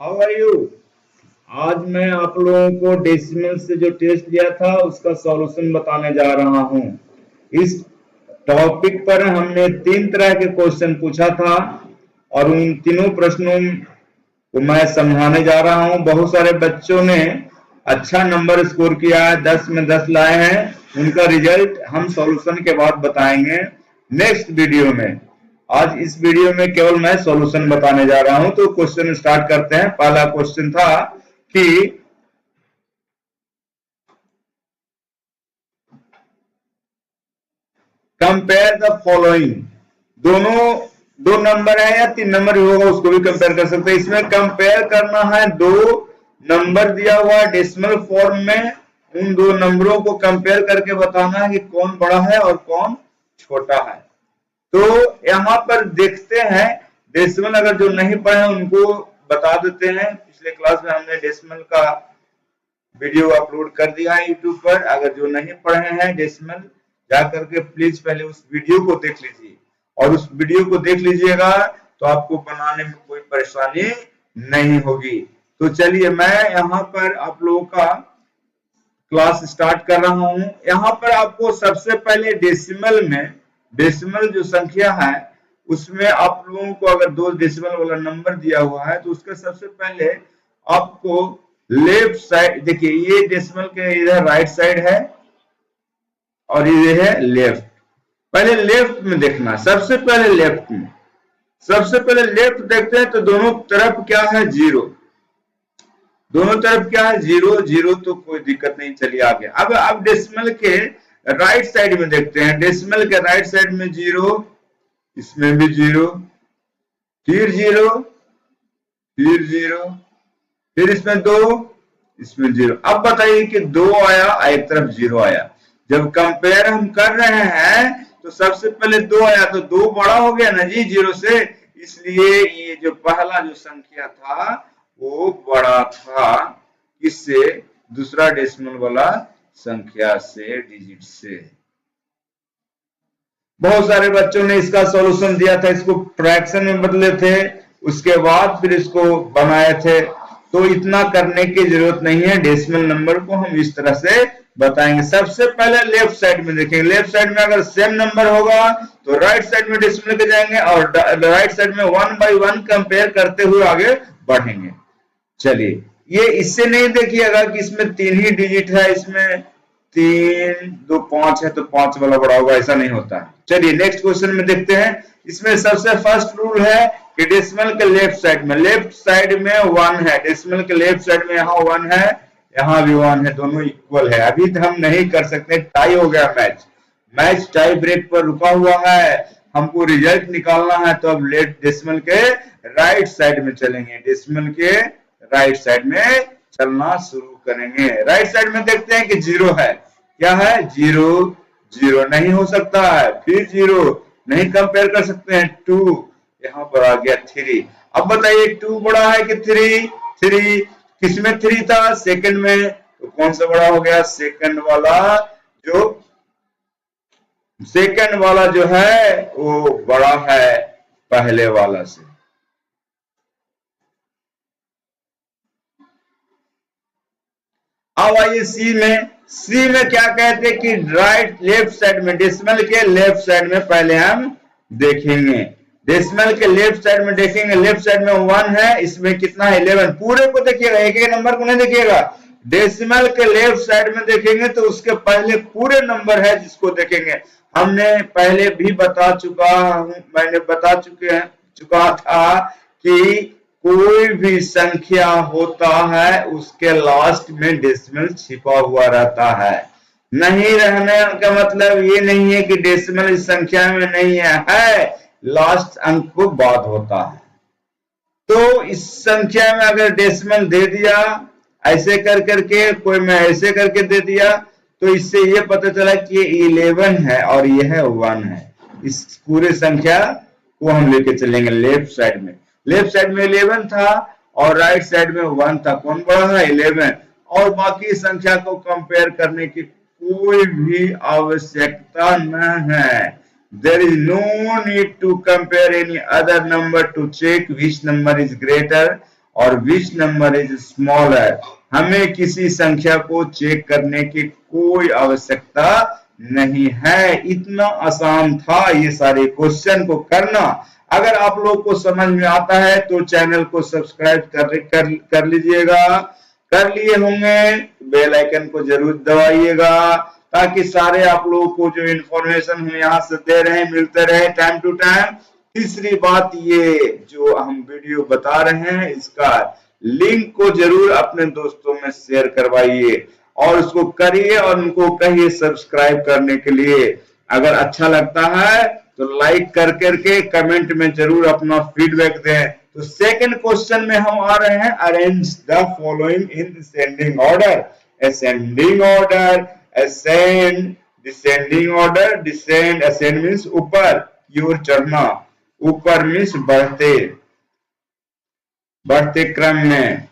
How are you. आज मैं आप लोगों को डेसिमल से जो टेस्ट लिया था उसका सॉल्यूशन बताने जा रहा हूं। इस टॉपिक पर हमने 3 तरह के क्वेश्चन पूछा था और उन तीनों प्रश्नों को मैं समझाने जा रहा हूं। बहुत सारे बच्चों ने अच्छा नंबर स्कोर किया है, 10 में 10 लाए हैं। उनका रिजल्ट हम सॉल्यूशन के बाद बताएंगे नेक्स्ट वीडियो में। आज इस वीडियो में केवल मैं सॉल्यूशन बताने जा रहा हूं। तो क्वेश्चन स्टार्ट करते हैं। पहला क्वेश्चन था कि कंपेयर द फॉलोइंग। दोनों दो नंबर है या 3 नंबर भी होगा उसको भी कंपेयर कर सकते हैं। इसमें कंपेयर करना है, 2 नंबर दिया हुआ है डेसिमल फॉर्म में। उन 2 नंबरों को कंपेयर करके बताना है कि कौन बड़ा है और कौन छोटा है। तो यहां पर देखते हैं, डेसिमल अगर जो नहीं पढ़े हैं उनको बता देते हैं। पिछले क्लास में हमने डेसिमल का वीडियो अपलोड कर दिया है यूट्यूब पर। अगर जो नहीं पढ़े हैं डेसिमल, जाकर के प्लीज पहले उस वीडियो को देख लीजिए, और उस वीडियो को देख लीजिएगा तो आपको बनाने में कोई परेशानी नहीं होगी। तो चलिए मैं यहाँ पर आप लोगों का क्लास स्टार्ट कर रहा हूं। यहाँ पर आपको सबसे पहले डेसिमल में, डेसिमल जो संख्या है उसमें आप लोगों को अगर 2 डेसिमल वाला नंबर दिया हुआ है तो उसके सबसे पहले आपको लेफ्ट साइड, देखिए ये डेसिमल के इधर राइट साइड है और ये है लेफ्ट। पहले लेफ्ट में देखना, सबसे पहले लेफ्ट में, सबसे पहले लेफ्ट देखते हैं तो दोनों तरफ क्या है, 0। दोनों तरफ क्या है, 0 0। तो कोई दिक्कत नहीं, चलिए आगे। अब डेसिमल के राइट साइड में देखते हैं। डेसिमल के राइट साइड में 0, इसमें भी 0, फिर 0, फिर 0, फिर इसमें 2, इसमें 0। अब बताइए कि 2 आया, एक तरफ 0 आया। जब कंपेयर हम कर रहे हैं तो सबसे पहले 2 आया तो 2 बड़ा हो गया ना जी 0 से, इसलिए ये जो पहला जो संख्या था वो बड़ा था किससे, दूसरा डेसिमल वाला संख्या से, डिजिट से। बहुत सारे बच्चों ने इसका सॉल्यूशन दिया था, इसको फ्रैक्शन में बदले थे, उसके बाद फिर इसको बनाए थे। तो इतना करने की जरूरत नहीं है। डेसिमल नंबर को हम इस तरह से बताएंगे। सबसे पहले लेफ्ट साइड में देखेंगे। लेफ्ट साइड में अगर सेम नंबर होगा तो राइट साइड में डेसिमल के जाएंगे और राइट साइड में 1 by 1 कंपेयर करते हुए आगे बढ़ेंगे। चलिए, ये इससे नहीं देखिएगा कि इसमें 3 ही डिजिट है, इसमें 3 2 5 है तो 5 वाला बड़ा होगा, ऐसा नहीं होता है। चलिए नेक्स्ट क्वेश्चन में देखते हैं। इसमें सबसे फर्स्ट रूल है कि डेसिमल के लेफ्ट साइड में, लेफ्ट साइड में 1 है। डेसिमल के लेफ्ट साइड में यहाँ 1 है, यहाँ भी 1 है, दोनों इक्वल है। अभी तो हम नहीं कर सकते, टाई हो गया मैच। मैच टाई ब्रेक पर रुका हुआ है, हमको रिजल्ट निकालना है। तो अब डेसिमल के राइट साइड में चलेंगे, डेसिमल के राइट साइड में चलना शुरू करेंगे। राइट साइड में देखते हैं कि 0 है। क्या है, 0 0 नहीं हो सकता है, फिर 0 नहीं कंपेयर कर सकते हैं, 2 यहाँ पर आ गया, 3। अब बताइए 2 बड़ा है कि 3? 3 किसमें 3 था, सेकंड में, तो कौन सा बड़ा हो गया, सेकंड वाला। जो सेकंड वाला जो है वो बड़ा है पहले वाला से। अब आइए सी में। सी में क्या कहते हैं कि राइट लेफ्ट साइड में, डेसिमल के लेफ्ट साइड में पहले हम देखेंगे। डेसिमल के लेफ्ट साइड में देखेंगे, लेफ्ट साइड में 1 है, इसमें कितना है, 11। पूरे को देखिएगा, एक एक नंबर को नहीं देखिएगा। डेसिमल के लेफ्ट साइड में देखेंगे तो उसके पहले पूरे नंबर है जिसको देखेंगे। हमने पहले भी बता चुका हूं, मैंने बता चुका था कि कोई भी संख्या होता है उसके लास्ट में डेसिमल छिपा हुआ रहता है। नहीं रहने का मतलब ये नहीं है कि डेसिमल इस संख्या में नहीं है, लास्ट अंक को बाद होता है। तो इस संख्या में अगर डेसिमल दे दिया ऐसे कर करके, कोई में ऐसे करके दे दिया, तो इससे ये पता चला कि ये 11 है और ये है 1 है। इस पूरे संख्या को हम लेके चलेंगे लेफ्ट साइड में। लेफ्ट साइड में 11 था और राइट साइड में 1 था, कौन बड़ा है, 11। और बाकी संख्या को कंपेयर करने की कोई भी आवश्यकता न है। There is no need to compare any other number to check which number is greater और विच नंबर इज स्मॉलर। हमें किसी संख्या को चेक करने की कोई आवश्यकता नहीं है। इतना आसान था ये सारे क्वेश्चन को करना। अगर आप लोग को समझ में आता है तो चैनल को सब्सक्राइब कर लीजिएगा। कर लिए होंगे, बेल आइकन को जरूर दबाइएगा ताकि सारे आप लोगों को जो इन्फॉर्मेशन हम यहाँ से दे रहे हैं मिलते रहे टाइम टू टाइम। तीसरी बात, ये जो हम वीडियो बता रहे हैं इसका लिंक को जरूर अपने दोस्तों में शेयर करवाइए और उसको करिए और उनको कहिए सब्सक्राइब करने के लिए। अगर अच्छा लगता है तो लाइक करके कमेंट में जरूर अपना फीडबैक दें। तो सेकंड क्वेश्चन में हम आ रहे हैं, arrange the following in descending order. Ascending order, ascend, descending order. Descend, ascend means ऊपर की ओर चढ़ना, ऊपर मीन्स बढ़ते क्रम में।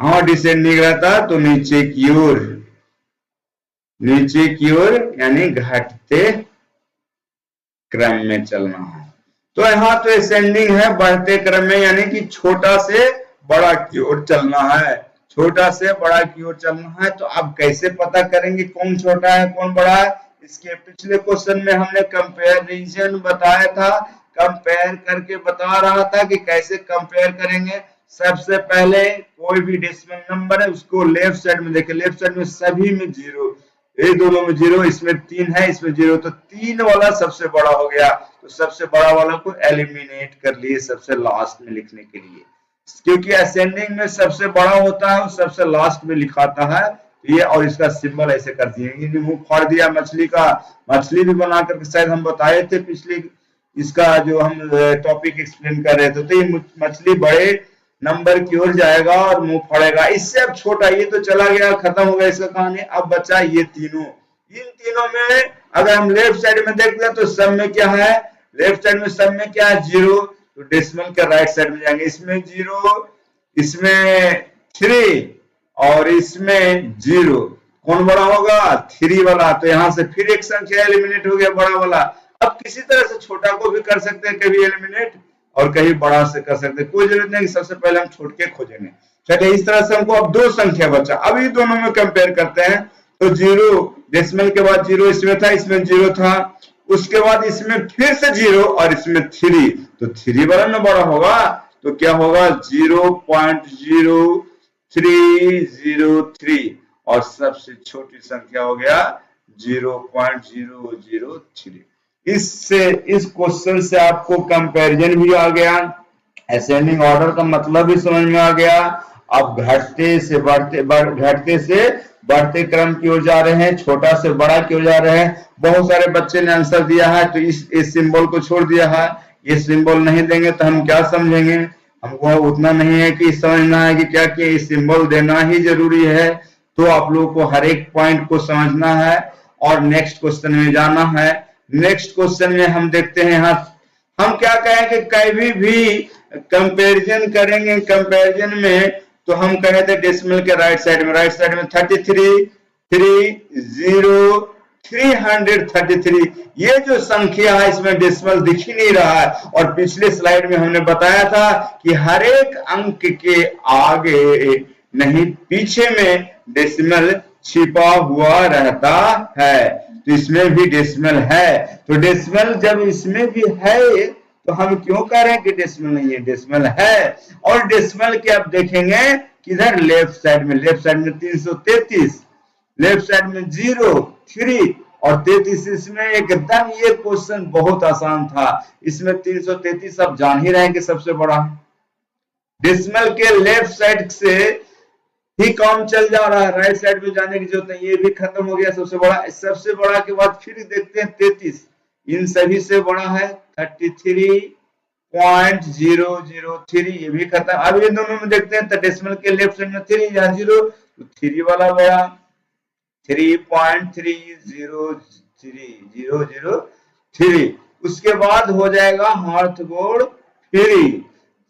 हाँ, डिसेंडिंग रहता तो नीचे की ओर, नीचे की ओर यानी घटते क्रम में चलना है। तो यहाँ तो असेंडिंग है, बढ़ते क्रम में यानी कि छोटा से बड़ा की ओर चलना है, छोटा से बड़ा की ओर चलना है। तो अब कैसे पता करेंगे कौन छोटा है कौन बड़ा है? इसके पिछले क्वेश्चन में हमने कंपैरिजन बताया था, कंपेयर करके बता रहा था कि कैसे कंपेयर करेंगे। सबसे पहले कोई भी डेसिमल नंबर है उसको लेफ्ट साइड में देखें, लेफ्ट साइड में सभी में जीरो, ये दोनों में जीरो, इसमें 3 है इसमें जीरो, तो 3 वाला सबसे बड़ा हो गया। तो सबसे बड़ा वाला को एलिमिनेट कर लिए सबसे लास्ट में लिखने के लिए, क्योंकि असेंडिंग में सबसे बड़ा होता है सबसे लास्ट में लिखाता है ये। और इसका सिंबल ऐसे कर दिए, मुंह फाड़ दिया मछली का। मछली भी बना करके शायद हम बताए थे पिछली, इसका जो हम टॉपिक एक्सप्लेन कर रहे थे। तो ये मछली बड़े नंबर की ओर जाएगा और मुंह फाड़ेगा। इससे अब छोटा, ये तो चला गया, खत्म हो गया इसका कहानी। अब बचा ये तीनों। इन तीनों में अगर हम लेफ्ट साइड में देखते हैं तो सब में क्या है, लेफ्ट साइड में सब में क्या है, जीरो। तो डेसिमल के राइट साइड में जाएंगे, इसमें जीरो, इसमें 3 और इसमें जीरो। कौन बड़ा होगा? 3 वाला। तो यहां से फिर एक संख्या एलिमिनेट हो गया, बड़ा वाला। अब किसी तरह से छोटा को भी कर सकते हैं कभी एलिमिनेट और कहीं बड़ा से कर सकते हैं, कोई जरूरत नहीं कि सबसे पहले हम छोड़ के खोजेंगे। चलिए, इस तरह से हमको अब 2 संख्या बचा। अभी दोनों में कंपेयर करते हैं। तो जीरो, डेसिमल के बाद जीरो इसमें था, इसमें जीरो था, उसके बाद इसमें फिर से जीरो और इसमें 3, तो 3 वाला ना बड़ा होगा। तो क्या होगा? 0.0303 और सबसे छोटी संख्या हो गया 0.003। इससे, इस क्वेश्चन से आपको कंपैरिजन भी आ गया, असेंडिंग ऑर्डर का मतलब भी समझ में आ गया। अब घटते से बढ़ते क्रम की ओर जा रहे हैं, छोटा से बड़ा की ओर जा रहे हैं। बहुत सारे बच्चे ने आंसर दिया है तो इस सिंबल को छोड़ दिया है। ये सिंबल नहीं देंगे तो हम क्या समझेंगे? हमको उतना नहीं है कि समझना है कि क्या कि सिंबल देना ही जरूरी है। तो आप लोगों को हर एक पॉइंट को समझना है और नेक्स्ट क्वेश्चन में जाना है। नेक्स्ट क्वेश्चन में हम देखते हैं, यहाँ हम क्या कहें कि कभी भी कंपैरिजन करेंगे। कंपैरिजन में तो हम कहे थे डेसिमल के राइट साइड में 33, 333, ये जो संख्या है इसमें डेसिमल दिख ही नहीं रहा है। और पिछले स्लाइड में हमने बताया था कि हर एक अंक के आगे नहीं पीछे में डेसिमल छिपा हुआ रहता है। तो इसमें भी डेसिमल है। तो डेसिमल जब इसमें भी है तो हम क्यों कह रहे हैं कि डेसिमल नहीं है? डेसिमल है। और डेसिमल के आप देखेंगे किधर? लेफ्ट साइड में 333, लेफ्ट साइड में 0, 3 और 33। इसमें एकदम ये क्वेश्चन बहुत आसान था। इसमें 333 आप जान ही रहे हैं कि सबसे बड़ा है। डेसिमल के लेफ्ट साइड से ही काम चल जा रहा है, राइट साइड में जाने की जरूरत नहीं। ये भी खत्म हो गया सबसे बड़ा। सबसे बड़ा के बाद फिर देखते हैं 33, इन सभी से बड़ा है 33.003, ये भी खत्म। अब ये दोनों में देखते हैं तो डेसिमल के लेफ्ट साइड में 3 या 0, तो 3 वाला बड़ा 3.3003। उसके बाद हो जाएगा हाथ गोड़ फ्री।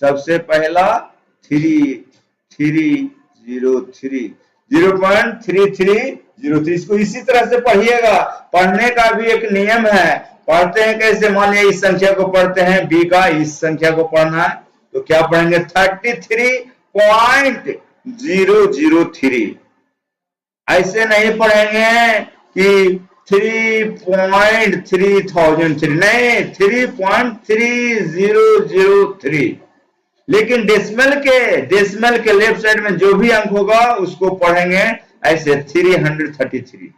सबसे पहला 0.3303। इसको इसी तरह से पढ़िएगा। पढ़ने का भी एक नियम है। पढ़ते हैं कैसे? मान लिया इस संख्या को पढ़ते हैं, b का इस संख्या को पढ़ना है, तो क्या पढ़ेंगे 33.003। ऐसे नहीं पढ़ेंगे कि 3.3003, नहीं 3.3003। लेकिन डेसिमल के लेफ्ट साइड में जो भी अंक होगा उसको पढ़ेंगे ऐसे 333,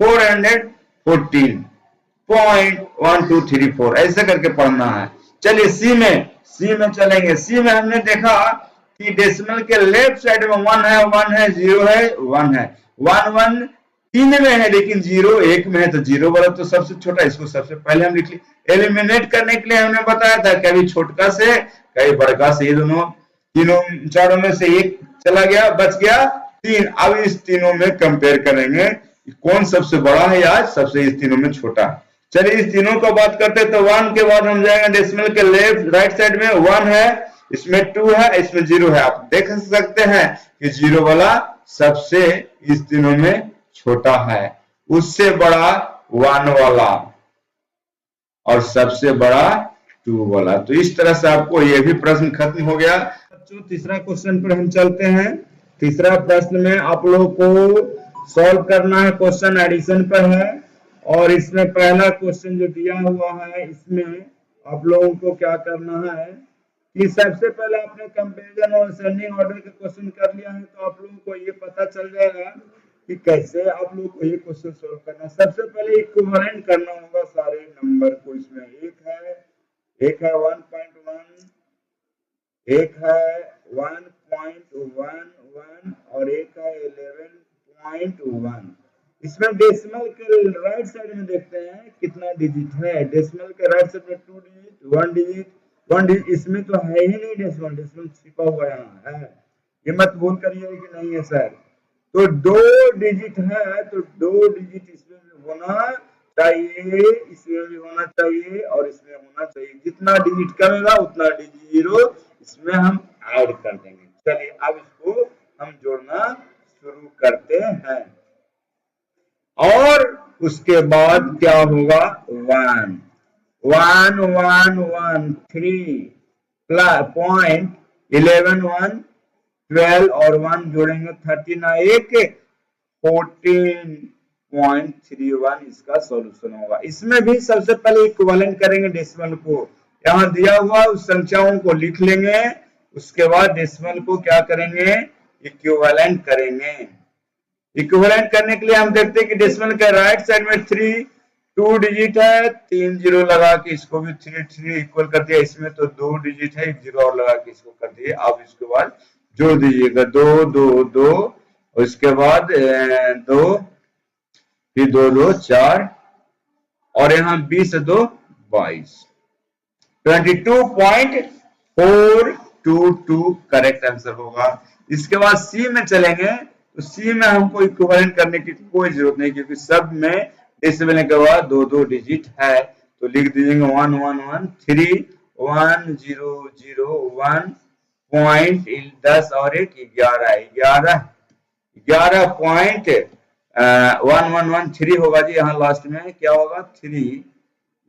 414.1234 ऐसे करके पढ़ना है। चलिए सी में चलेंगे। सी में हमने देखा कि डेसिमल के लेफ्ट साइड में 1 है, 0 है, 1 है। 1 3 में है लेकिन 0 1 में है, तो 0 वाला तो सबसे छोटा, इसको सबसे पहले हम लिख ली। एलिमिनेट करने के लिए हमने बताया था कभी छोटका से कभी बड़का से, ये तीनों चारों में से एक चला गया, बच गया 3। अब इस तीनों में कंपेयर करेंगे कौन सबसे बड़ा है या सबसे इस तीनों में छोटा है। चलिए इस तीनों को बात करते हैं। तो 1 के बाद हम जाएंगे डेसिमल के राइट साइड में 1 है, इसमें 2 है, इसमें 0 है। आप देख सकते हैं कि 0 वाला सबसे इस तीनों में छोटा है, उससे बड़ा 1 वाला और सबसे बड़ा 2 वाला। तो इस तरह से आपको यह भी प्रश्न खत्म हो गया। बच्चों तीसरा क्वेश्चन पर हम चलते हैं। तीसरा प्रश्न में आप लोगों को सॉल्व करना है, क्वेश्चन एडिशन पर है। और इसमें पहला क्वेश्चन जो दिया हुआ है इसमें आप लोगों को क्या करना है कि सबसे पहले आपने कंपैरिजन और असेंडिंग ऑर्डर के क्वेश्चन कर लिया है, तो आप लोगों को ये पता चल जाएगा कि कैसे आप लोग को ये क्वेश्चन सॉल्व करना है। सबसे पहले इक्विवेलेंट करना होगा सारे नंबर को। इसमें एक है 1.1, एक है 1.11 और एक है 11.1। इसमें डेसिमल के राइट साइड में देखते हैं कितना डिजिट है। डेसिमल के राइट साइड में 2 डिजिट, 1 डिजिट, 1 डिजिट। इसमें तो है ही नहीं डेसिमल छिपा हुआ यहाँ है, ये मत भूल करिए कि नहीं है सर। तो 2 डिजिट है, तो 2 डिजिट इसमें होना चाहिए, इसमें भी होना चाहिए और इसमें होना चाहिए। जितना डिजिट करेगा उतना डिजिट 0 इसमें हम ऐड कर देंगे। चलिए अब इसको हम जोड़ना शुरू करते हैं। और उसके बाद क्या होगा 1 1 1 1 3 पॉइंट 11 1 12 और 1 जोड़ेंगे 39 14.31 इसका सॉल्यूशन होगा। इसमें भी सबसे पहले इक्विवेलेंट करेंगे डेसिमल को। यहाँ दिया हुआ उस संख्याओं को लिख लेंगे, उसके बाद डेसिमल को क्या करेंगे इक्विवेलेंट करेंगे। इक्विवेलेंट करने के लिए हम देखते हैं कि डेसिमल के राइट साइड में 2 डिजिट है, 3 0 लगा के इसको भी 3 इक्वल कर दिया। इसमें तो 2 डिजिट है, 1 0 और लगा के इसको कर दिए। अब इसके बाद जोड़ दीजिएगा 2 2 2 और इसके बाद 2 फिर 2 2 4 और यहाँ 20 2 22 22.422 करेक्ट आंसर होगा। इसके बाद सी में चलेंगे। तो सी में हमको इक्विवेलेंट करने की कोई जरूरत नहीं, क्योंकि सब में डेसिमल के बाद 2 2 डिजिट है। तो लिख दीजिएगा 1 1 1 3 1 0 0 1 पॉइंट 10 और 1 11.11.111 होगा जी। यहाँ लास्ट में क्या होगा 3,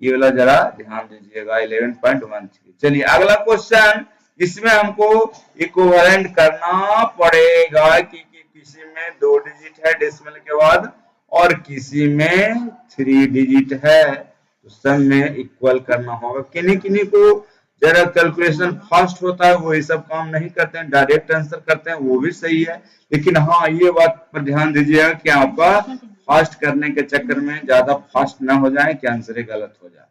ये वाला जरा ध्यान दीजिएगा 11.13। चलिए अगला क्वेश्चन, इसमें हमको इक्विवेलेंट करना पड़ेगा कि किसी में 2 डिजिट है डेसिमल के बाद और किसी में 3 डिजिट है, तो सब में इक्वल करना होगा। किन्हीं को जरा कैलकुलेशन फास्ट होता है, वो ये सब काम नहीं करते हैं, डायरेक्ट आंसर करते हैं, वो भी सही है। लेकिन हाँ ये बात पर ध्यान दीजिएगा कि आपका फास्ट करने के चक्कर में ज्यादा फास्ट ना हो जाए कि आंसर गलत हो जाए।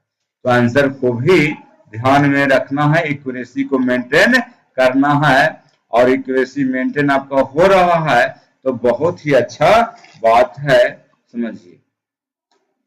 तो आंसर को भी ध्यान में रखना है, एक्यूरेसी को मेंटेन करना है। और एक्यूरेसी मेंटेन आपका हो रहा है तो बहुत ही अच्छा बात है, समझिए।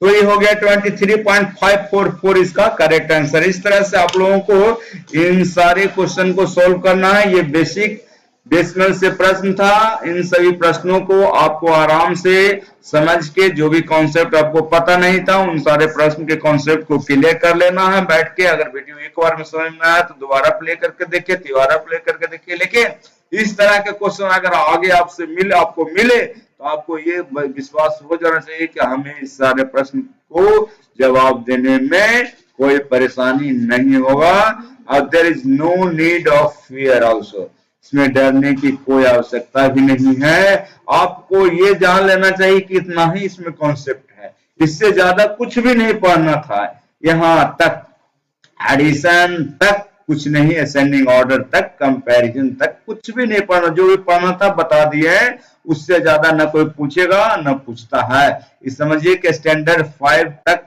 तो ये हो गया 23.544 इसका करेक्ट आंसर। इस तरह से आप लोगों को इन सारे क्वेश्चन को सॉल्व करना है। ये बेसिक डेसिमल से प्रश्न था। इन सभी प्रश्नों को आपको आराम से समझ के, जो भी कॉन्सेप्ट आपको पता नहीं था उन सारे प्रश्न के कॉन्सेप्ट को क्लियर कर लेना है बैठ के। अगर वीडियो एक बार में समझ में आया तो दोबारा प्ले करके देखिए, तिबारा प्ले करके देखिए। लेकिन इस तरह के क्वेश्चन अगर आगे आपको मिले तो आपको ये विश्वास हो जाना चाहिए कि हमें इस सारे प्रश्न को जवाब देने में कोई परेशानी नहीं होगा। और there is no need of fear also, इसमें डरने की कोई आवश्यकता भी नहीं है। आपको ये जान लेना चाहिए कि इतना ही इसमें कॉन्सेप्ट है, इससे ज्यादा कुछ भी नहीं पढ़ना था। यहाँ तक एडिशन तक कुछ नहीं, असेंडिंग ऑर्डर तक, कंपैरिजन तक कुछ भी नहीं पढ़ना, जो भी पढ़ना था बता दिए है, उससे ज्यादा न कोई पूछेगा न पूछता है। इस समझिए कि स्टैंडर्ड 5 तक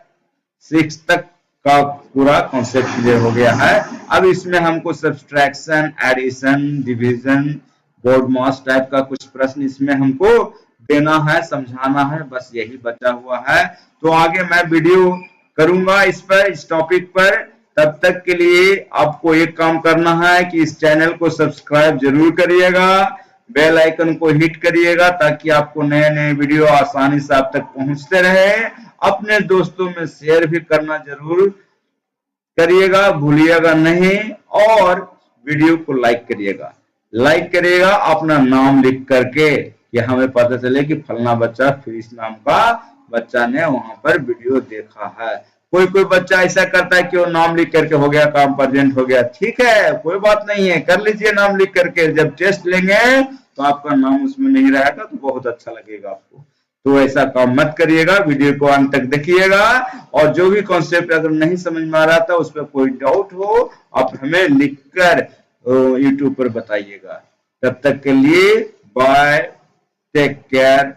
6 तक का पूरा कॉन्सेप्ट क्लियर हो गया है। अब इसमें हमको सब्सट्रैक्शन, एडिशन, डिवीजन, बोर्ड मास टाइप का कुछ प्रश्न इसमें हमको देना है, समझाना है, बस यही बचा हुआ है। तो आगे मैं वीडियो करूंगा इस पर, इस टॉपिक पर। तब तक के लिए आपको एक काम करना है कि इस चैनल को सब्सक्राइब जरूर करिएगा, बेल आइकन को हिट करिएगा, ताकि आपको नए नए वीडियो आसानी से आप तक पहुंचते रहे। अपने दोस्तों में शेयर भी करना जरूर करिएगा, भूलिएगा नहीं। और वीडियो को लाइक करिएगा अपना नाम लिख करके, कि हमें पता चले कि फलना बच्चा फिरिस नाम का बच्चा ने वहां पर वीडियो देखा है। कोई कोई बच्चा ऐसा करता है कि वो नाम लिख करके हो गया काम, प्रेजेंट हो गया, ठीक है, कोई बात नहीं है, कर लीजिए नाम लिख करके। जब टेस्ट लेंगे तो आपका नाम उसमें नहीं रहेगा तो बहुत अच्छा लगेगा आपको। तो ऐसा काम मत करिएगा, वीडियो को अंत तक देखिएगा। और जो भी कॉन्सेप्ट अगर नहीं समझ में आ रहा था, उस पर कोई डाउट हो, आप हमें लिखकर यूट्यूब पर बताइएगा। तब तक के लिए बाय, टेक केयर।